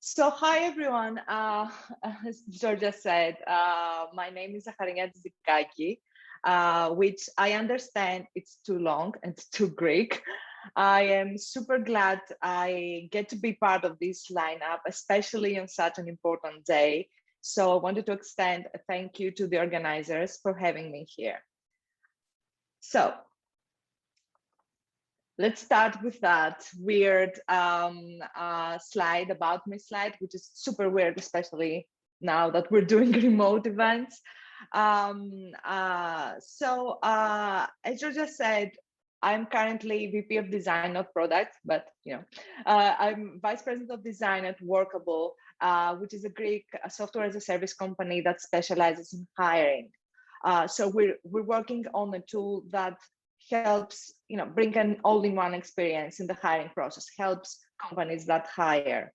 So hi everyone. As Georgia said, my name is Zaharenia Atzitzikaki, which I understand it's too long and too Greek. I am super glad I get to be part of this lineup, especially on such an important day. So I wanted to extend a thank you to the organizers for having me here. So let's start with that weird slide about me slide, which is super weird, especially now that we're doing remote events. As you just said, I'm currently VP of Design of Product, but I'm Vice President of Design at Workable, which is a Greek software as a service company that specializes in hiring. So we're working on a tool that helps bring an all-in-one experience in the hiring process, helps companies that hire.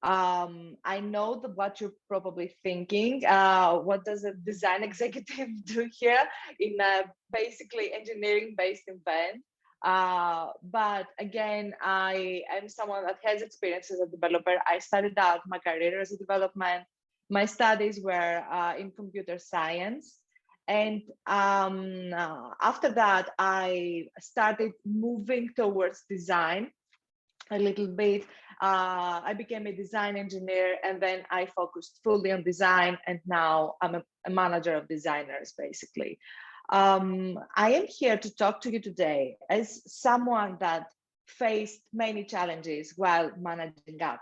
I know that what you're probably thinking, what does a design executive do here in a basically engineering-based event? But again, I am someone that has experience as a developer. I started out my career as a development. My studies were in computer science. And after that, I started moving towards design a little bit. I became a design engineer, and then I focused fully on design. And now I'm a manager of designers, basically. I am here to talk to you today as someone that faced many challenges while managing up,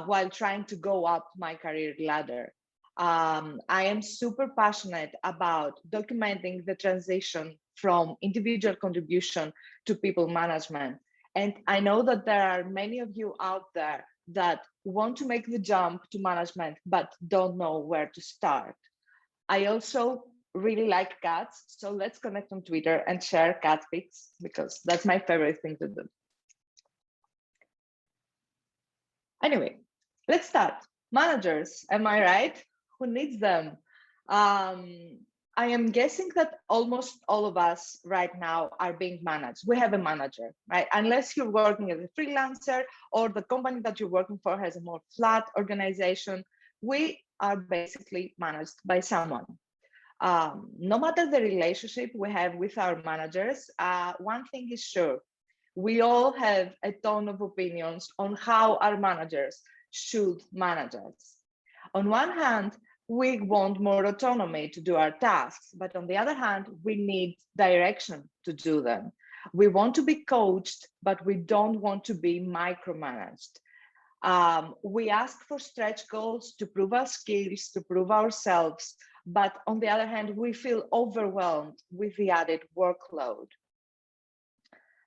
while trying to go up my career ladder. I am super passionate about documenting the transition from individual contribution to people management. And I know that there are many of you out there that want to make the jump to management, but don't know where to start. I also really like cats, so let's connect on Twitter and share cat pics because that's my favorite thing to do. Anyway, let's start. Managers, am I right? Who needs them? I am guessing that almost all of us right now are being managed. We have a manager, right? Unless you're working as a freelancer or the company that you're working for has a more flat organization, we are basically managed by someone. No matter the relationship we have with our managers, one thing is sure, we all have a ton of opinions on how our managers should manage us. On one hand, we want more autonomy to do our tasks, but on the other hand, we need direction to do them. We want to be coached, but we don't want to be micromanaged. We ask for stretch goals to prove our skills, to prove ourselves, but on the other hand, we feel overwhelmed with the added workload.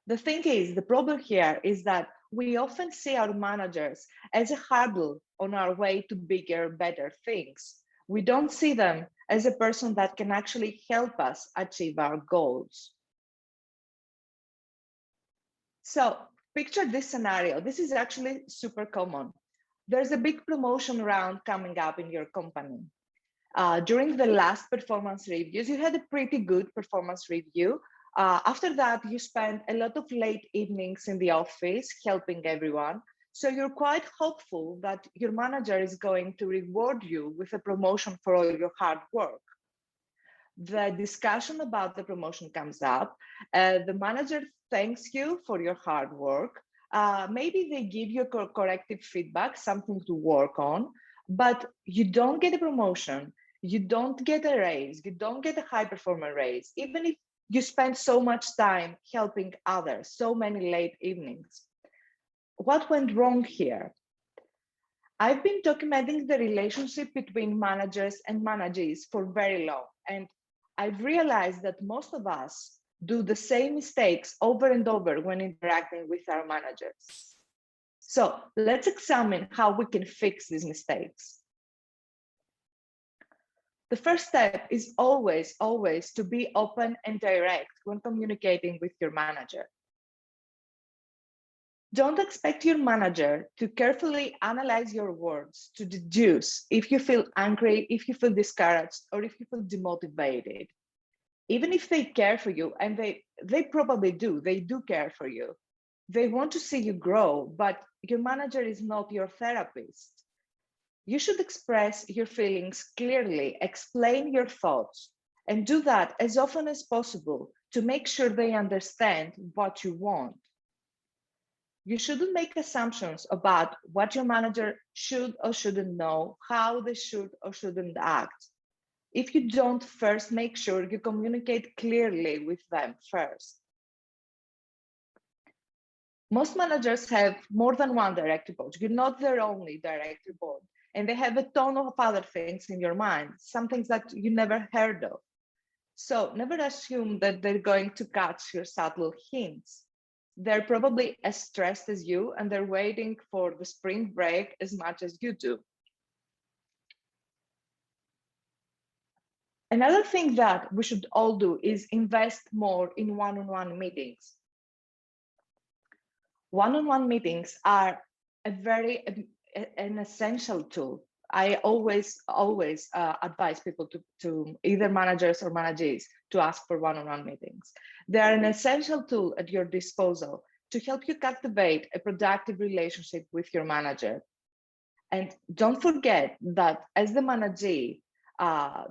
The thing is, the problem here is that we often see our managers as a hurdle on our way to bigger, better things. We don't see them as a person that can actually help us achieve our goals. So picture this scenario. This is actually super common. There's a big promotion round coming up in your company. During the last performance reviews, you had a pretty good performance review. After that, you spent a lot of late evenings in the office helping everyone. So you're quite hopeful that your manager is going to reward you with a promotion for all your hard work. The discussion about the promotion comes up. The manager thanks you for your hard work. Maybe they give you corrective feedback, something to work on, but you don't get a promotion. You don't get a raise. You don't get a high performer raise, even if you spend so much time helping others, so many late evenings. What went wrong here? I've been documenting the relationship between managers and managees for very long, and I've realized that most of us do the same mistakes over and over when interacting with our managers. So let's examine how we can fix these mistakes. The first step is always to be open and direct when communicating with your manager. Don't expect your manager to carefully analyze your words to deduce if you feel angry, if you feel discouraged, or if you feel demotivated. Even if they care for you, and they probably do, they do care for you. They want to see you grow, but your manager is not your therapist. You should express your feelings clearly, explain your thoughts, and do that as often as possible to make sure they understand what you want. You shouldn't make assumptions about what your manager should or shouldn't know, how they should or shouldn't act. If you don't first make sure you communicate clearly with them first. Most managers have more than one direct report. You're not their only direct report. And they have a ton of other things in your mind, some things that you never heard of. So never assume that they're going to catch your subtle hints. They're probably as stressed as you, and they're waiting for the spring break as much as you do. Another thing that we should all do is invest more in one-on-one meetings. One-on-one meetings are an essential tool. I always advise people to either managers or managees to ask for one-on-one meetings. They are an essential tool at your disposal to help you cultivate a productive relationship with your manager. And don't forget that as the managee,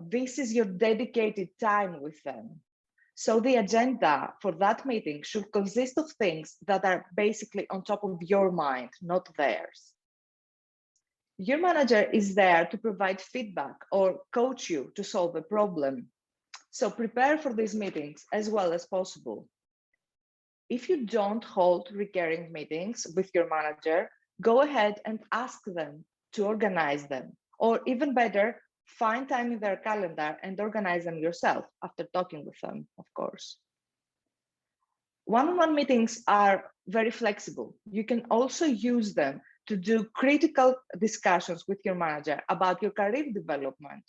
this is your dedicated time with them. So the agenda for that meeting should consist of things that are basically on top of your mind, not theirs. Your manager is there to provide feedback or coach you to solve a problem. So prepare for these meetings as well as possible. If you don't hold recurring meetings with your manager, go ahead and ask them to organize them, or even better, find time in their calendar and organize them yourself after talking with them, of course. One-on-one meetings are very flexible. You can also use them to do critical discussions with your manager about your career development.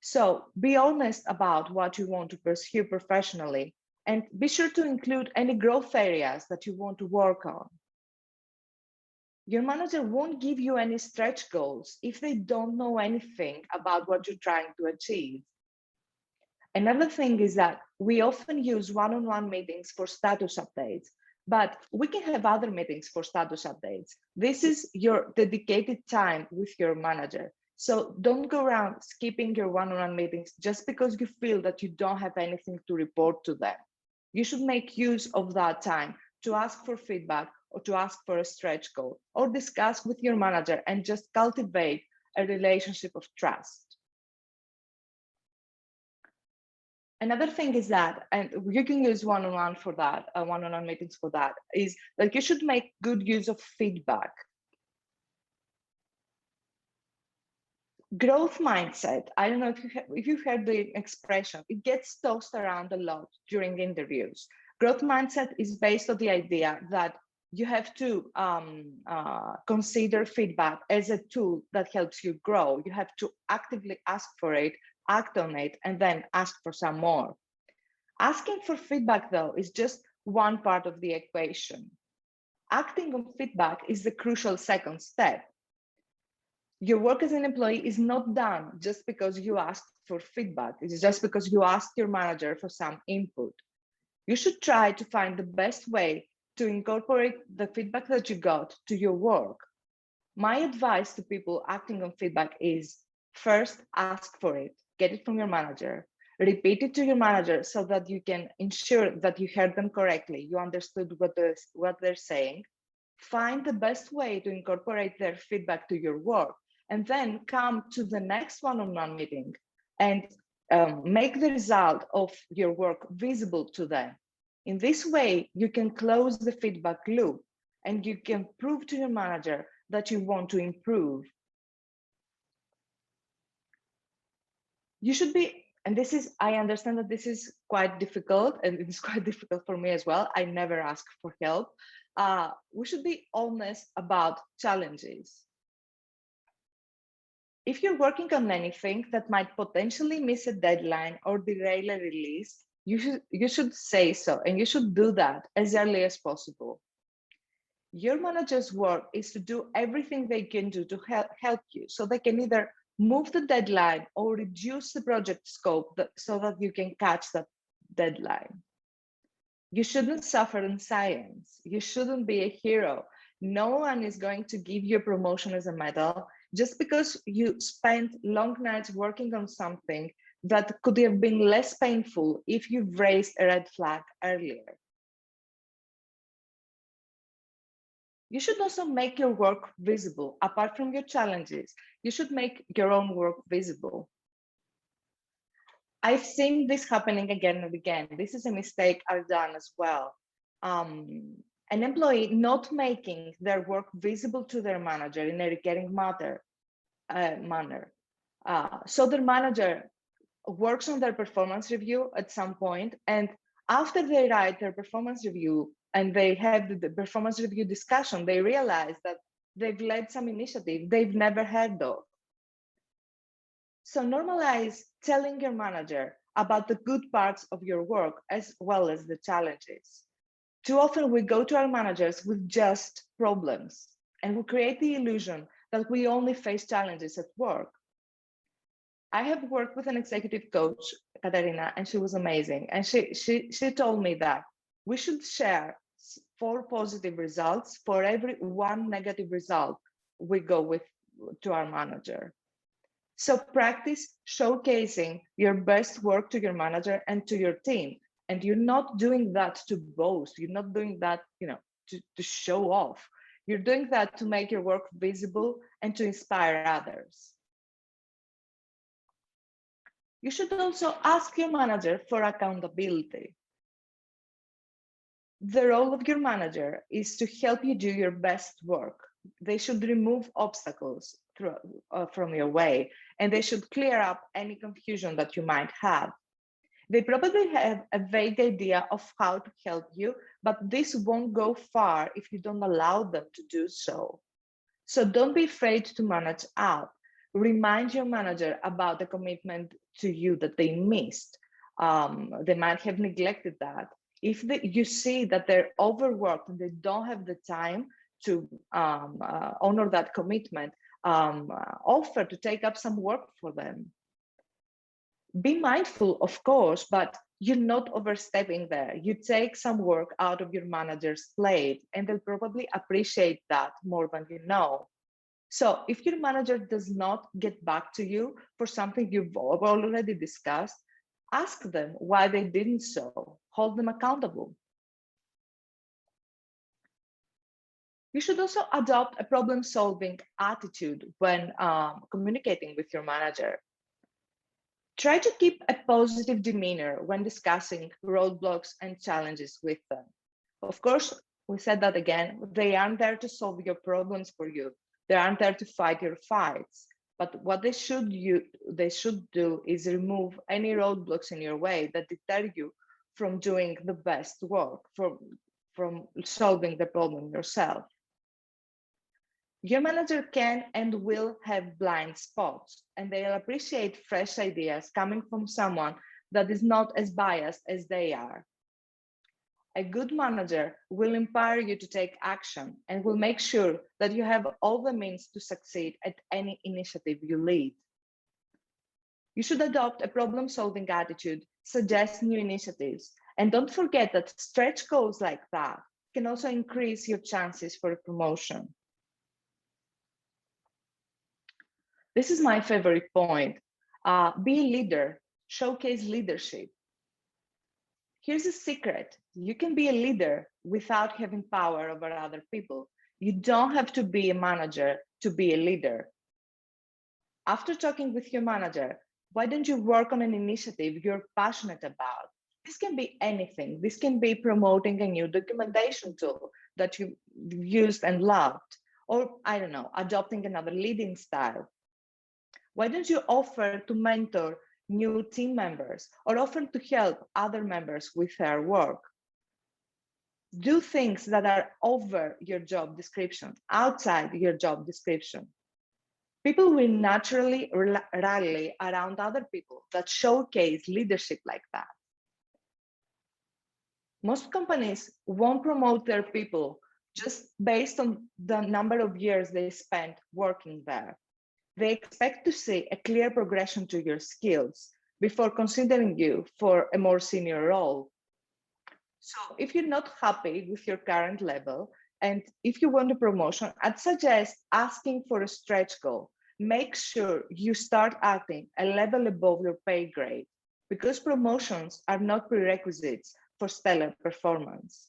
So be honest about what you want to pursue professionally, and be sure to include any growth areas that you want to work on. Your manager won't give you any stretch goals if they don't know anything about what you're trying to achieve. Another thing is that we often use one-on-one meetings for status updates, but we can have other meetings for status updates. This is your dedicated time with your manager. So don't go around skipping your one-on-one meetings just because you feel that you don't have anything to report to them. You should make use of that time to ask for feedback or to ask for a stretch goal or discuss with your manager and just cultivate a relationship of trust. Another thing is that, and you can use one-on-one for that, one-on-one meetings for that, is that you should make good use of feedback. Growth mindset, I don't know if you've heard the expression, it gets tossed around a lot during interviews. Growth mindset is based on the idea that you have to consider feedback as a tool that helps you grow. You have to actively ask for it, act on it, and then ask for some more. Asking for feedback, though, is just one part of the equation. Acting on feedback is the crucial second step. Your work as an employee is not done just because you asked for feedback. It's just because you asked your manager for some input. You should try to find the best way to incorporate the feedback that you got to your work. My advice to people acting on feedback is first ask for it, get it from your manager, repeat it to your manager so that you can ensure that you heard them correctly, you understood what they're saying, find the best way to incorporate their feedback to your work, and then come to the next one-on-one meeting and make the result of your work visible to them. In this way, you can close the feedback loop and you can prove to your manager that you want to improve. You should be, and this is, I understand that this is quite difficult, and it is quite difficult for me as well. I never ask for help. We should be honest about challenges. If you're working on anything that might potentially miss a deadline or derail a release, you should say so, and you should do that as early as possible. Your manager's work is to do everything they can do to help you, so they can either move the deadline or reduce the project scope so that you can catch that deadline. You shouldn't suffer in silence. You shouldn't be a hero. No one is going to give you a promotion as a medal. just because you spent long nights working on something that could have been less painful if you've raised a red flag earlier. You should also make your work visible. Apart from your challenges, you should make your own work visible. I've seen this happening again and again. This is a mistake I've done as well. An employee not making their work visible to their manager in a recurring manner. So their manager works on their performance review at some point, and after they write their performance review and they have the performance review discussion, they realize that they've led some initiative they've never heard of. So normalize telling your manager about the good parts of your work as well as the challenges. Too often we go to our managers with just problems, and we create the illusion that we only face challenges at work. I have worked with an executive coach, Katarina, and she was amazing. And she told me that we should share 4 positive results for every 1 negative result we go with to our manager. So practice showcasing your best work to your manager and to your team. And you're not doing that to boast. You're not doing that, to show off. You're doing that to make your work visible and to inspire others. You should also ask your manager for accountability. The role of your manager is to help you do your best work. They should remove obstacles from your way, and they should clear up any confusion that you might have. They probably have a vague idea of how to help you, but this won't go far if you don't allow them to do so. So don't be afraid to manage up. Remind your manager about the commitment to you that they missed. They might have neglected that. If you see that they're overworked and they don't have the time to honor that commitment, offer to take up some work for them. Be mindful, of course, but you're not overstepping there. You take some work out of your manager's plate, and they'll probably appreciate that more than you know. So if your manager does not get back to you for something you've already discussed, ask them why they didn't so. Hold them accountable. You should also adopt a problem-solving attitude when communicating with your manager. Try to keep a positive demeanor when discussing roadblocks and challenges with them. Of course, we said that again, they aren't there to solve your problems for you. They aren't there to fight your fights. But what they should do is remove any roadblocks in your way that deter you from doing the best work, from solving the problem yourself. Your manager can and will have blind spots, and they'll appreciate fresh ideas coming from someone that is not as biased as they are. A good manager will empower you to take action and will make sure that you have all the means to succeed at any initiative you lead. You should adopt a problem-solving attitude, suggest new initiatives, and don't forget that stretch goals like that can also increase your chances for a promotion. This is my favorite point. Be a leader, showcase leadership. Here's a secret. You can be a leader without having power over other people. You don't have to be a manager to be a leader. After talking with your manager, why don't you work on an initiative you're passionate about? This can be anything. This can be promoting a new documentation tool that you used and loved, or I don't know, adopting another leading style. Why don't you offer to mentor new team members or offer to help other members with their work? Do things that are over your job description, outside your job description. People will naturally rally around other people that showcase leadership like that. Most companies won't promote their people just based on the number of years they spent working there. They expect to see a clear progression to your skills before considering you for a more senior role. So if you're not happy with your current level, and if you want a promotion, I'd suggest asking for a stretch goal. make sure you start acting a level above your pay grade, because promotions are not prerequisites for stellar performance.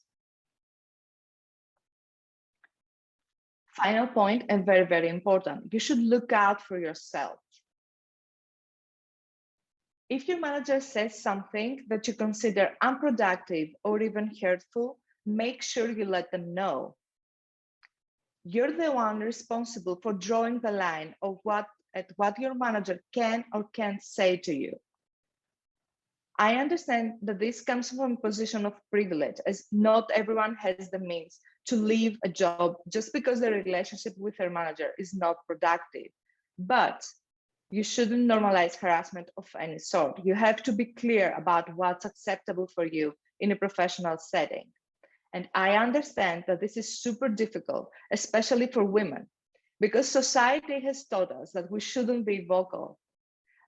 Final point, and very, very important, you should look out for yourself. If your manager says something that you consider unproductive or even hurtful, make sure you let them know. You're the one responsible for drawing the line of what your manager can or can't say to you. I understand that this comes from a position of privilege, as not everyone has the means to leave a job just because the relationship with their manager is not productive. But you shouldn't normalize harassment of any sort. You have to be clear about what's acceptable for you in a professional setting. And I understand that this is super difficult, especially for women, because society has taught us that we shouldn't be vocal,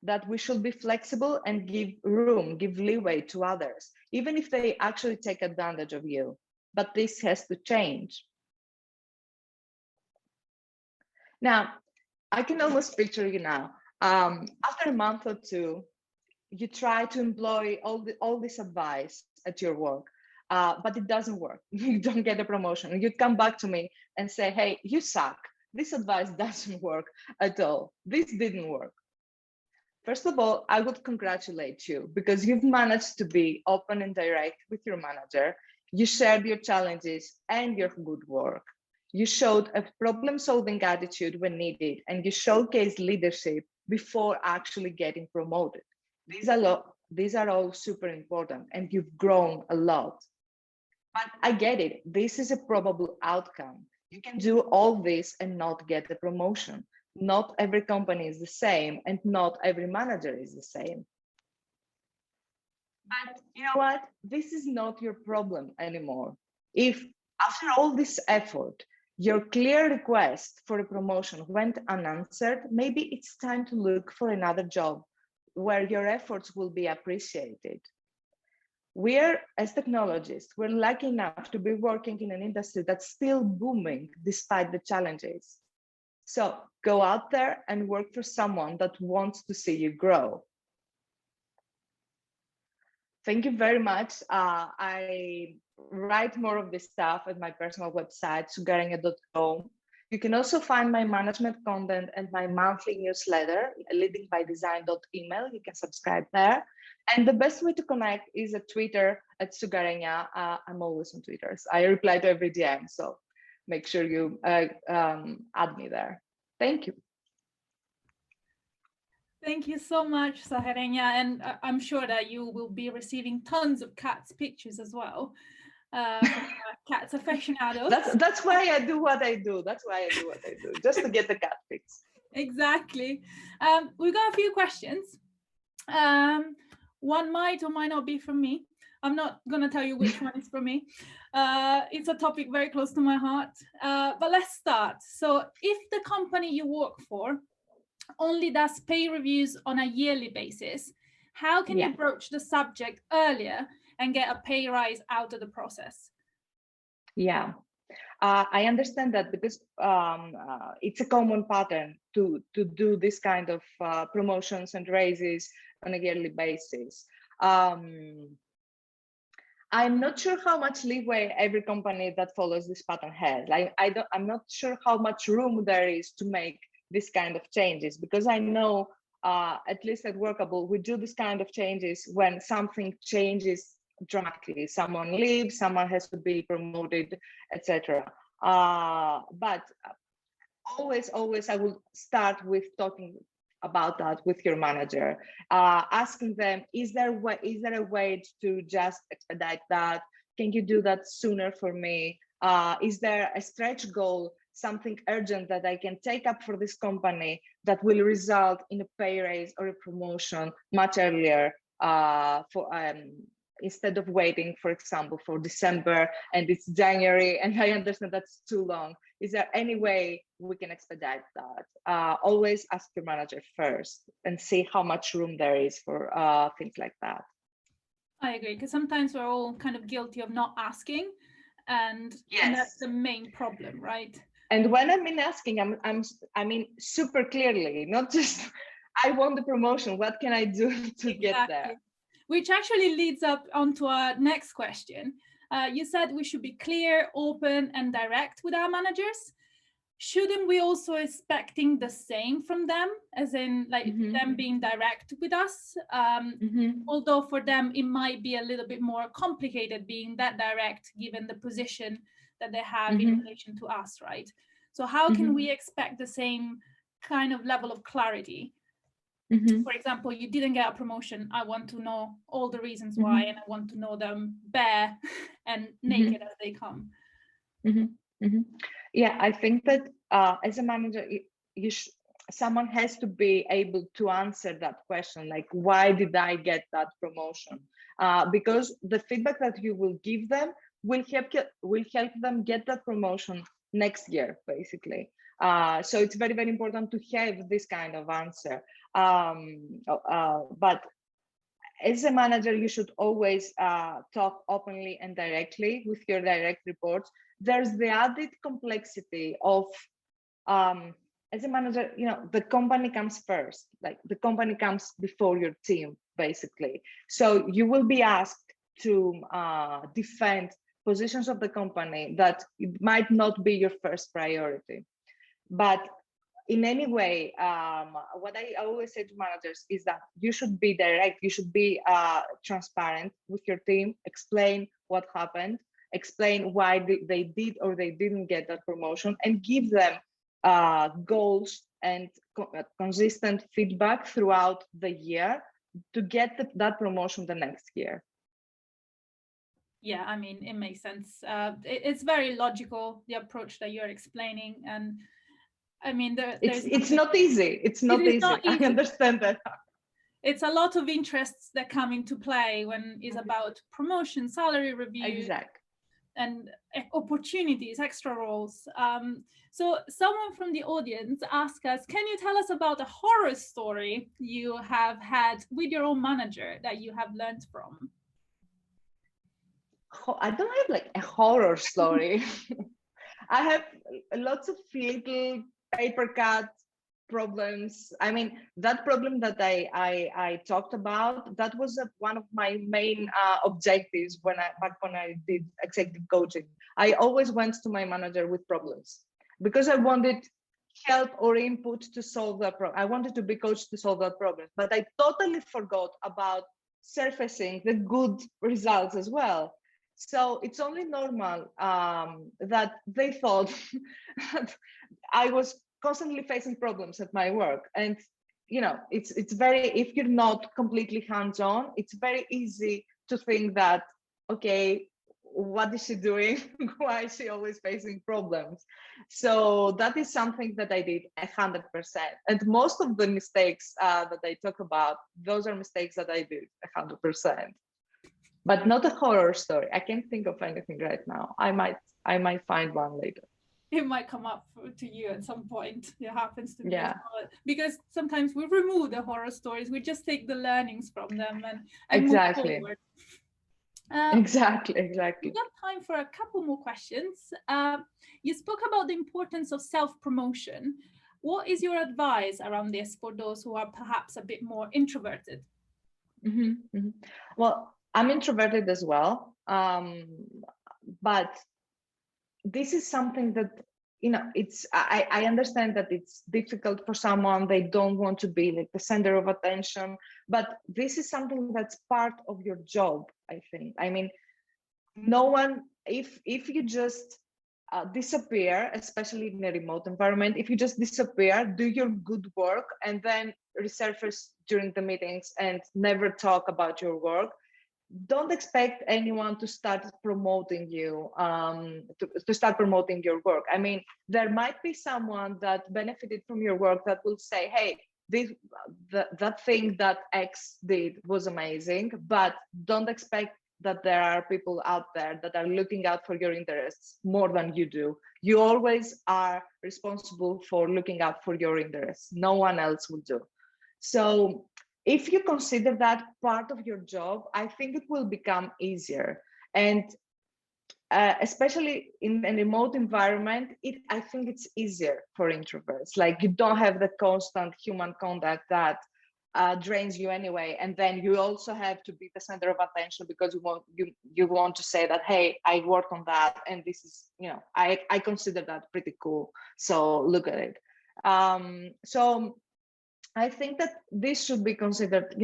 that we should be flexible and give room, give leeway to others, even if they actually take advantage of you. But this has to change. Now, I can almost picture you now. After a month or two, you try to employ all this advice at your work, but it doesn't work. You don't get a promotion. You come back to me and say, hey, you suck. This advice doesn't work at all. This didn't work. First of all, I would congratulate you because you've managed to be open and direct with your manager. You shared your challenges and your good work. You showed a problem-solving attitude when needed, and you showcased leadership before actually getting promoted. These are all super important, and you've grown a lot. But I get it. This is a probable outcome. You can do all this and not get the promotion. Not every company is the same, and not every manager is the same. But you know what? This is not your problem anymore. If after all this effort, your clear request for a promotion went unanswered, maybe it's time to look for another job where your efforts will be appreciated. We're, as technologists, we're lucky enough to be working in an industry that's still booming despite the challenges. So go out there and work for someone that wants to see you grow. Thank you very much. I write more of this stuff at my personal website, zaharenia.com. You can also find my management content and my monthly newsletter, leadingbydesign.email. You can subscribe there. And the best way to connect is at Twitter at Zaharenia. I'm always on Twitter. So I reply to every DM, so make sure you add me there. Thank you. Thank you so much, Zaharenia, and I'm sure that you will be receiving tons of cats pictures as well. Cats aficionados. That's why I do what I do. That's why I do what I do, just to get the cat pics. Exactly. We've got a few questions. One might or might not be from me. I'm not going to tell you which one is from me. It's a topic very close to my heart. But let's start. So if the company you work for only does pay reviews on a yearly basis, how can you broach the subject earlier and get a pay rise out of the process? Yeah, I understand that because it's a common pattern to do this kind of promotions and raises on a yearly basis. I'm not sure how much leeway every company that follows this pattern has. I'm not sure how much room there is to make this kind of changes, because I know at least at Workable, we do this kind of changes when something changes dramatically. Someone leaves, someone has to be promoted, etc. But always I will start with talking about that with your manager, asking them, is there a way to just expedite that? Can you do that sooner for me? Is there a stretch goal, something urgent that I can take up for this company that will result in a pay raise or a promotion much earlier, instead of waiting, for example, for December and it's January and I understand that's too long. Is there any way we can expedite that? Always ask your manager first and see how much room there is for things like that. I agree, because sometimes we're all kind of guilty of not asking, and that's the main problem, right? And when I mean asking, I mean super clearly, not just I want the promotion. What can I do to get there? Which actually leads up onto our next question. You said we should be clear, open, and direct with our managers. Shouldn't we also expecting the same from them, as in like them being direct with us? Although for them it might be a little bit more complicated being that direct, given the position that they have in relation to us, right? So how can we expect the same kind of level of clarity? For example, you didn't get a promotion. I want to know all the reasons why, and I want to know them bare and naked as they come. Yeah, I think that as a manager, someone has to be able to answer that question, like, why did I get that promotion? Because the feedback that you will give them will help them get that promotion next year, basically. So it's very, very important to have this kind of answer. But as a manager, you should always talk openly and directly with your direct reports. There's the added complexity of, as a manager, the company comes first, like the company comes before your team, basically. So you will be asked to defend positions of the company that it might not be your first priority. But in any way, what I always say to managers is that you should be direct, you should be transparent with your team, explain what happened, explain why they did or they didn't get that promotion, and give them goals and consistent feedback throughout the year to get that promotion the next year. Yeah, I mean, it makes sense. It's very logical, the approach that you're explaining. And I mean, it's not easy. It's not easy. I understand that. It's a lot of interests that come into play when it's about promotion, salary review, exactly, and opportunities, extra roles. So someone from the audience asked us, can you tell us about a horror story you have had with your own manager that you have learned from? I don't have like a horror story. I have lots of little paper cut problems. I mean, that problem that I talked about, that was one of my main objectives back when I did executive coaching. I always went to my manager with problems because I wanted help or input to solve that problem. I wanted to be coached to solve that problem, but I totally forgot about surfacing the good results as well. So it's only normal that they thought that I was constantly facing problems at my work. And, it's very, if you're not completely hands-on, it's very easy to think that, okay, what is she doing? Why is she always facing problems? So that is something that I did 100%. And most of the mistakes that I talk about, those are mistakes that I did 100%. But not a horror story. I can't think of anything right now. I might find one later. It might come up to you at some point. It happens to me. Yeah. As well. Because sometimes we remove the horror stories. We just take the learnings from them and exactly. move forward. Exactly. We've got time for a couple more questions. You spoke about the importance of self-promotion. What is your advice around this for those who are perhaps a bit more introverted? Well, I'm introverted as well, but this is something that, I understand that it's difficult for someone. They don't want to be like the center of attention, but this is something that's part of your job, I think. I mean, no one, if you just disappear, especially in a remote environment, if you just disappear, do your good work, and then resurface during the meetings and never talk about your work, don't expect anyone to start promoting you, to start promoting your work. I mean, there might be someone that benefited from your work that will say, hey, that thing that X did was amazing, but don't expect that there are people out there that are looking out for your interests more than you do. You always are responsible for looking out for your interests. No one else will do. So if you consider that part of your job, I think it will become easier. And especially in a remote environment, I think it's easier for introverts. Like you don't have the constant human contact that drains you anyway, and then you also have to be the center of attention because you want to say that, hey, I worked on that, and this is, I consider that pretty cool. So look at it. So I think that this should be considered,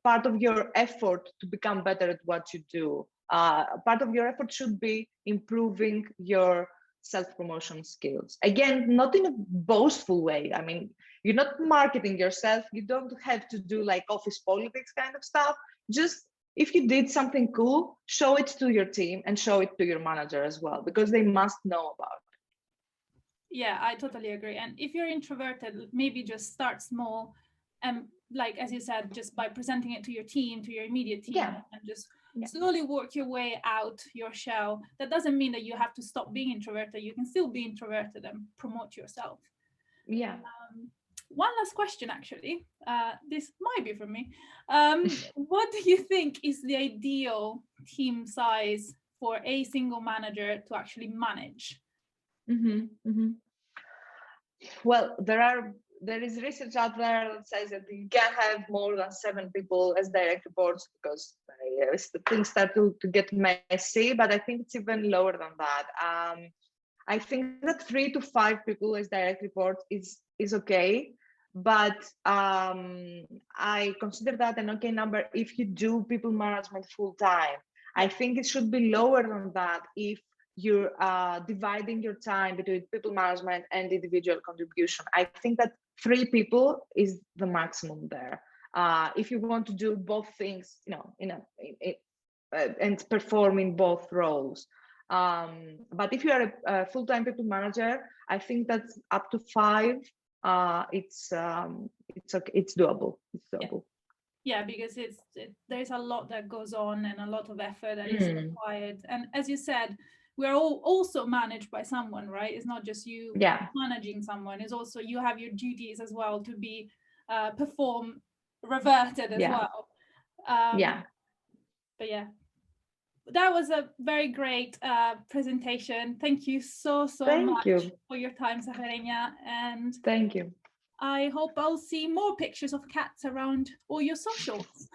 part of your effort to become better at what you do. Part of your effort should be improving your self-promotion skills. Again, not in a boastful way. I mean, you're not marketing yourself. You don't have to do like office politics kind of stuff. Just if you did something cool, show it to your team and show it to your manager as well, because they must know about it. Yeah, I totally agree. And if you're introverted, maybe just start small, and like as you said, just by presenting it to your team, to your immediate team, and just slowly work your way out your shell. That doesn't mean that you have to stop being introverted. You can still be introverted and promote yourself. Yeah. One last question, actually. This might be for me. What do you think is the ideal team size for a single manager to actually manage? Well, there is research out there that says that you can't have more than 7 people as direct reports because things start to get messy, but I think it's even lower than that. I think that 3 to 5 people as direct reports is okay, but I consider that an okay number if you do people management full time. I think it should be lower than that if you're dividing your time between people management and individual contribution. I think that 3 people is the maximum there. If you want to do both things, and perform in both roles. But if you are a full-time people manager, I think that's up to 5. It's okay. It's doable. It's doable. Yeah, because there's a lot that goes on and a lot of effort that is required. And as you said, we're all also managed by someone, right? It's not just you managing someone. It's also you have your duties as well to be perform reverted as well. But yeah, that was a very great presentation. Thank you so much for your time, Zaharenia. And thank you. I hope I'll see more pictures of cats around all your socials.